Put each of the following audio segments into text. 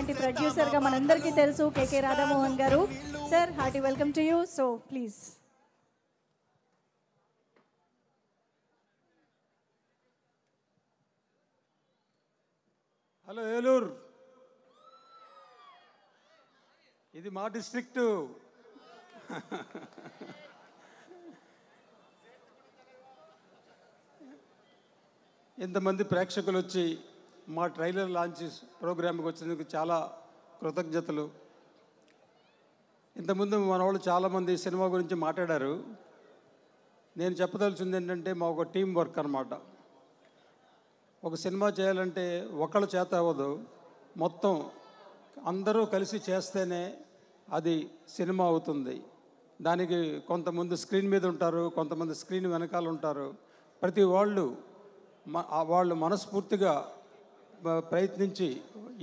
చేసినటువంటి ప్రొడ్యూసర్గా మనందరికీ తెలుసు కేకే రాధామోహన్ గారు. Sir, hearty welcome to you. So please. Hello Eluru, ఇది మా డిస్ట్రిక్టు. ఇంతమంది ప్రేక్షకులు వచ్చి మా ట్రైలర్ లాంచ్ ప్రోగ్రామ్కి వచ్చినందుకు చాలా కృతజ్ఞతలు. ఇంతకుముందు మన వాళ్ళు చాలామంది సినిమా గురించి మాట్లాడారు. నేను చెప్పదలుచుంది ఏంటంటే మా ఒక టీం వర్క్ అన్నమాట. ఒక సినిమా చేయాలంటే ఒకళ్ళ చేత అవ్వదు, మొత్తం అందరూ కలిసి చేస్తేనే అది సినిమా అవుతుంది. దానికి కొంతమంది స్క్రీన్ మీద ఉంటారు, కొంతమంది స్క్రీన్ వెనకాల ఉంటారు. ప్రతి వాళ్ళు మనస్ఫూర్తిగా ప్రయత్నించి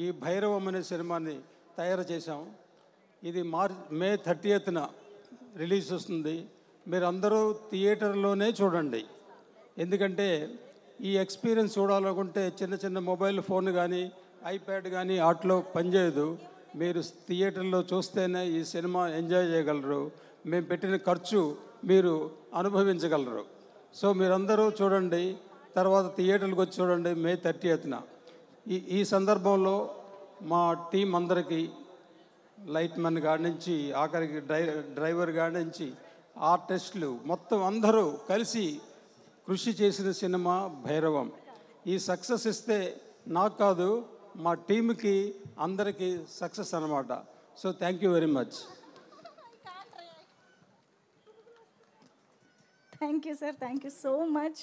ఈ భైరవం అనే సినిమాని తయారు చేశాం. ఇది మే 30న రిలీజ్ వస్తుంది. మీరు అందరూ థియేటర్లోనే చూడండి. ఎందుకంటే ఈ ఎక్స్పీరియన్స్ చూడాలనుకుంటే చిన్న చిన్న మొబైల్ ఫోన్ కానీ ఐప్యాడ్ కానీ వాటిలో పనిచేయదు. మీరు థియేటర్లో చూస్తేనే ఈ సినిమా ఎంజాయ్ చేయగలరు. మేము పెట్టిన ఖర్చు మీరు అనుభవించగలరు. సో మీరందరూ చూడండి, తర్వాత థియేటర్కి వచ్చి చూడండి మే 30న. ఈ సందర్భంలో మా టీం అందరికీ, లైట్ మ్యాన్ కాడి నుంచి ఆఖరికి డ్రైవర్ కాడి నుంచి ఆర్టిస్టులు మొత్తం అందరూ కలిసి కృషి చేసిన సినిమా భైరవం. ఈ సక్సెస్ ఇస్తే నాకు కాదు, మా టీంకి అందరికీ సక్సెస్ అన్నమాట. So thank you very much. Thank you sir, thank you so much.